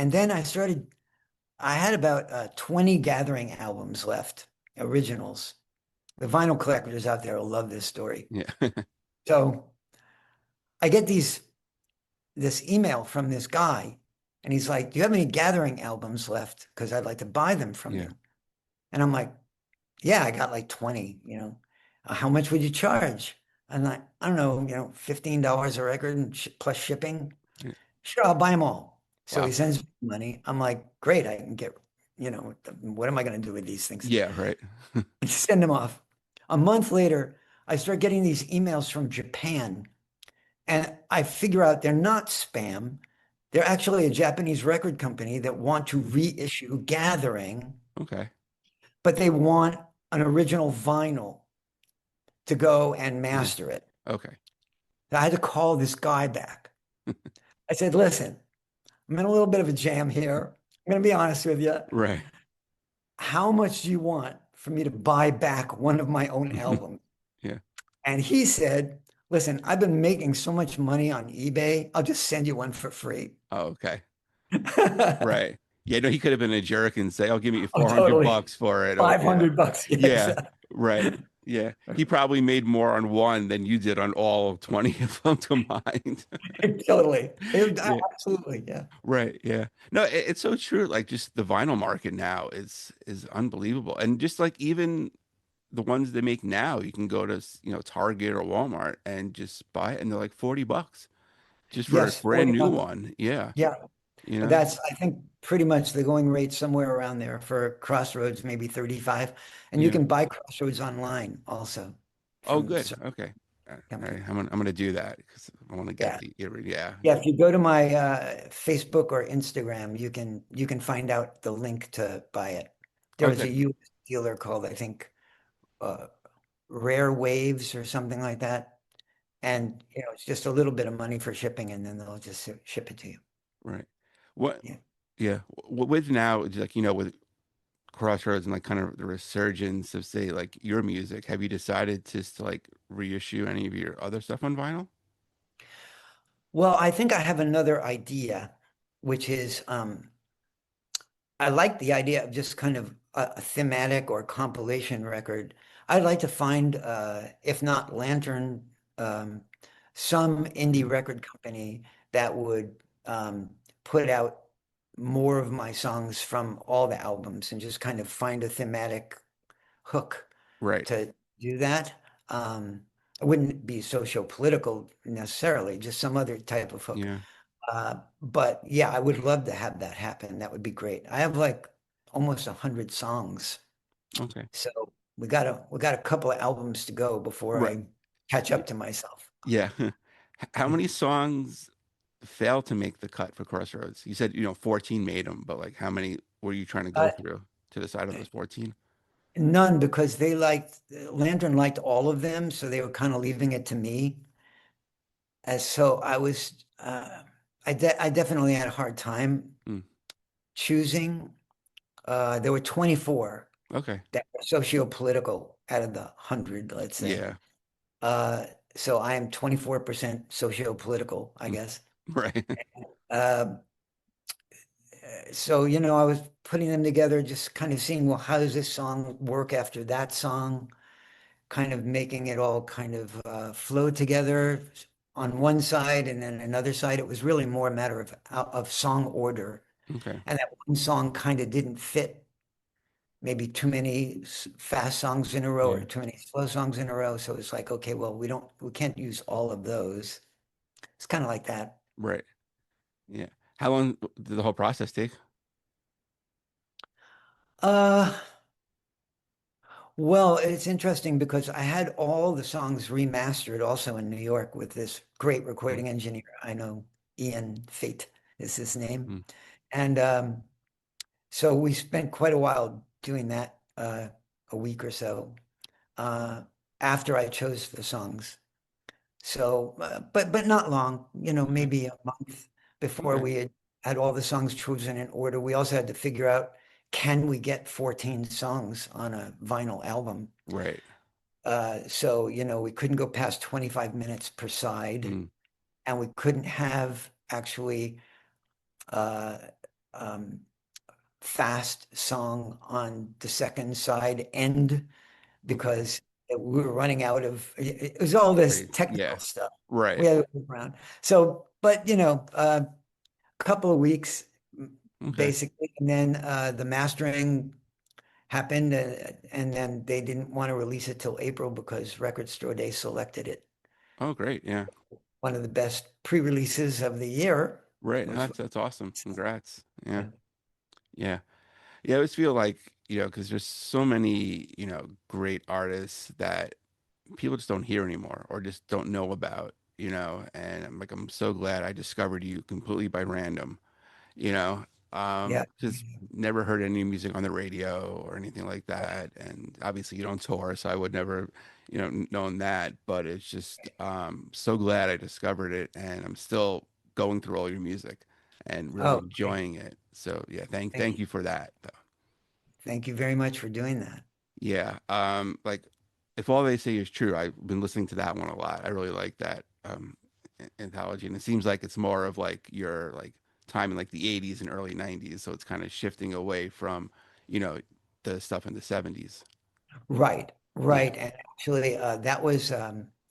I had about 20 Gathering albums left, originals. The vinyl collectors out there will love this story. Yeah. So I get this email from this guy, and he's like, "Do you have any Gathering albums left? Because I'd like to buy them from Yeah. you." And I'm like, "Yeah, I got like 20, How much would you charge?" I'm like, "I don't know, $15 a record and plus shipping." Yeah. "Sure, I'll buy them all." So he Wow. sends me money. I'm like, "Great, I can get, what am I going to do with these things?" Yeah. Right. Send them off. A month later, I start getting these emails from Japan, and I figure out they're not spam. They're actually a Japanese record company that want to reissue Gathering, Okay. but they want an original vinyl to go and Yeah. master it. Okay. So I had to call this guy back. I said, "Listen, I'm in a little bit of a jam here. I'm going to be honest with you. Right. How much do you want for me to buy back one of my own albums?" Yeah. And he said, "Listen, I've been making so much money on eBay. I'll just send you one for free." Oh, okay. Right. Yeah. No, he could have been a jerk and say, "Oh, give me Oh, 400 totally. bucks for it." Or, 500 bucks. Yeah, yeah. exactly. Right. Yeah, he probably made more on one than you did on all 20 of them combined. Totally. Yeah, Absolutely. Yeah. right. Yeah. No, it's so true. Like just the vinyl market now is unbelievable. And just like even the ones they make now, you can go to, Target or Walmart and just buy it and they're like $40 just for a Yes, brand 40 new bucks. one. Yeah. Yeah. You know? That's, I think, pretty much the going rate somewhere around there for Crossroads, maybe 35. And you Yeah. can buy Crossroads online also Oh, from good. certain Okay. All right. companies. I'm gonna do that because I want to get Yeah. the yeah. Yeah, if you go to my Facebook or Instagram, you can find out the link to buy it. There is a Okay. US dealer called, I think, uh, Rare Waves or something like that. And it's just a little bit of money for shipping, and then they'll just ship it to you. Right. What? Yeah. Yeah. With now, like with Crossroads and like kind of the resurgence of say like your music, have you decided to like reissue any of your other stuff on vinyl? Well, I think I have another idea, which is I like the idea of just kind of a thematic or compilation record. I'd like to find, if not Lantern, um, some indie Mm, record company that would put out more of my songs from all the albums and just kind of find a thematic hook right. to do that. Um, it wouldn't be socio-political necessarily, just some other type of hook. Yeah. But yeah, I would love to have that happen. That would be great. I have like almost 100 songs, Okay. so we got a couple of albums to go before Right. I catch Y- up to myself. Yeah. How many songs failed to make the cut for Crossroads? You said, 14 made them, but like how many were you trying to go Uh, through to decide on those 14? None because they liked Lantern liked all of them, so they were kind of leaving it to me. As so I was, I definitely had a hard time Mm, choosing. There were 24 okay. that were socio-political out of the 100, let's say. Yeah. Uh, so I am 24% socio-political, I Mm, guess. right. Uh, so, I was putting them together, just kind of seeing, well, how does this song work after that song? Kind of making it all kind of flow together on one side and then another side. It was really more a matter of song order. Okay. And that one song kind of didn't fit maybe too many fast songs in a row Yeah. or too many slow songs in a row. So it's like, okay, well, we can't use all of those. It's kind of like that. Right. Yeah. How long did the whole process take? Uh, well, it's interesting because I had all the songs remastered also in New York with this great Mm, recording engineer. I know Ian Fate is his name. mm, And so we spent quite a while doing that, a week or so, uh, after I chose the songs. So, but not long, okay. maybe a month before Okay. we had all the songs chosen in order. We also had to figure out, can we get 14 songs on a vinyl album? Right. So, we couldn't go past 25 minutes per side, Mm, and we couldn't have actually uh, um, fast song on the second side end okay. because we were running out of it was all this Great. technical Yeah. stuff we Right. had to move around. So, but a couple of weeks Okay. basically, and then the mastering happened, and then they didn't want to release it till April because Record Store Day selected it Oh, great. Yeah. one of the best pre-releases of the year, Right. No, which that's awesome. Congrats. Yeah. yeah. Yeah. Yeah. I always feel like, because there's so many, great artists that people just don't hear anymore or just don't know about, and I'm so glad I discovered you completely by random, you know, Yeah. just never heard any music on the radio or anything like that. And obviously you don't tour, so I would never, known that, but it's just, so glad I discovered it and I'm still going through all your music and really Oh, great. enjoying it. So yeah, Thank thank you. you for that though. Thank you very much for doing that. Yeah. Like if all they say is true, I've been listening to that one a lot. I really like that anthology. And it seems like it's more of like your like time in like the 80s and early 90s. So it's kind of shifting away from, you know, the stuff in the 70s. Right. Right. And actually, that was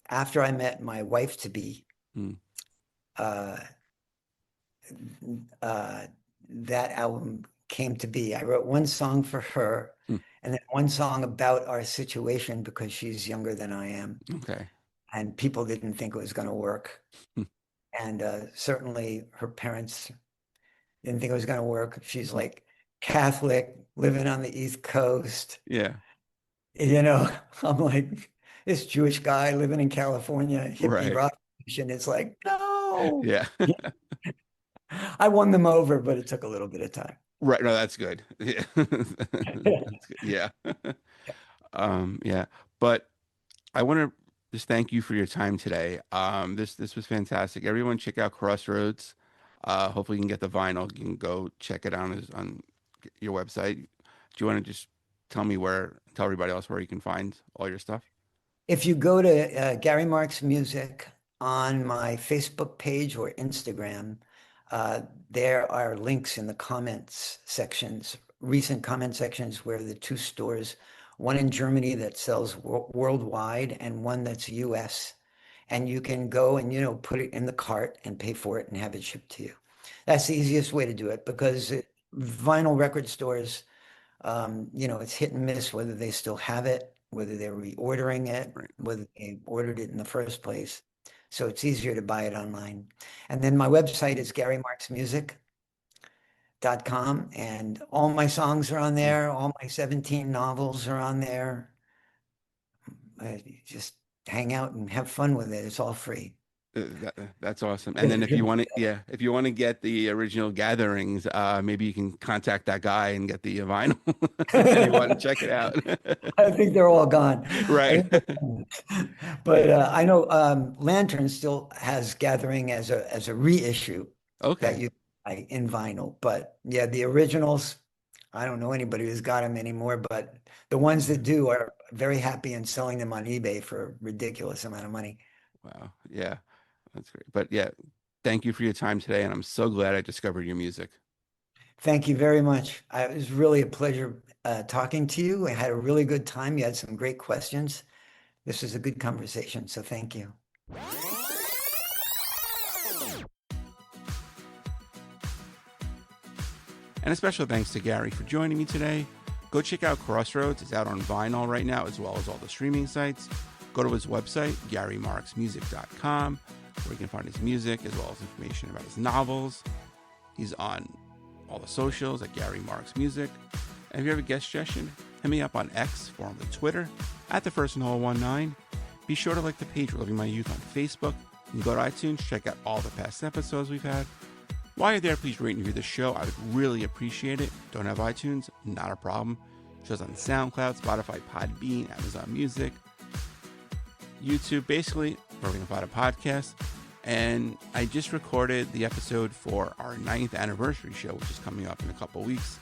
after I met my wife to be. Hmm. Uh, uh, that album came to be. I wrote one song for her Hmm. and then one song about our situation because she's younger than I am. Okay. And people didn't think it was going to work. Hmm. And certainly her parents didn't think it was going to work. She's Hmm. like Catholic, living on the East Coast. Yeah. You know, I'm like this Jewish guy living in California, hippie Right. rock nation. It's like, no. Yeah. I won them over, but it took a little bit of time. Right. No, that's good. Yeah. That's good. Yeah. Yeah. But I want to just thank you for your time today. This was fantastic. Everyone check out Crossroads. Hopefully you can get the vinyl. You can go check it out on your website. Do you want to just tell everybody else where you can find all your stuff? If you go to Gary Marks Music on my Facebook page or Instagram, there are links in the comments sections, recent comment sections where the two stores, one in Germany that sells worldwide and one that's US. And you can go and, put it in the cart and pay for it and have it shipped to you. That's the easiest way to do it because vinyl record stores, it's hit and miss whether they still have it, whether they're reordering it, Right. whether they ordered it in the first place. So it's easier to buy it online. And then my website is garymarksmusic.com, and all my songs are on there. All my 17 novels are on there. Just hang out and have fun with it. It's all free. That's awesome. And then if you want to, yeah, if you want to get the original gatherings, maybe you can contact that guy and get the vinyl if you want to check it out. I think they're all gone. Right. But I know Lantern still has Gathering as a reissue that Okay. you buy in vinyl. But yeah, the originals, I don't know anybody who's got them anymore, but the ones that do are very happy and selling them on eBay for a ridiculous amount of money. Wow. Yeah. That's great. But yeah, thank you for your time today. And I'm so glad I discovered your music. Thank you very much. It was really a pleasure talking to you. I had a really good time. You had some great questions. This was a good conversation, so thank you. And a special thanks to Gary for joining me today. Go check out Crossroads. It's out on vinyl right now, as well as all the streaming sites. Go to his website, garymarksmusic.com, where you can find his music, as well as information about his novels. He's on all the socials at Gary Marks Music. And if you have a guest suggestion, hit me up on X, formerly Twitter, at @TheFirstAndWhole19. Be sure to like the page Reliving My Youth on Facebook. You can go to iTunes, check out all the past episodes we've had. While you're there, please rate and review the show. I would really appreciate it. Don't have iTunes? Not a problem. Shows on SoundCloud, Spotify, Podbean, Amazon Music, YouTube, basically where we can find a podcast. And I just recorded the episode for our 9th anniversary show, which is coming up in a couple weeks.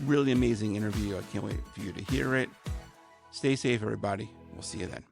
Really amazing interview. I can't wait for you to hear it. Stay safe, everybody. We'll see you then.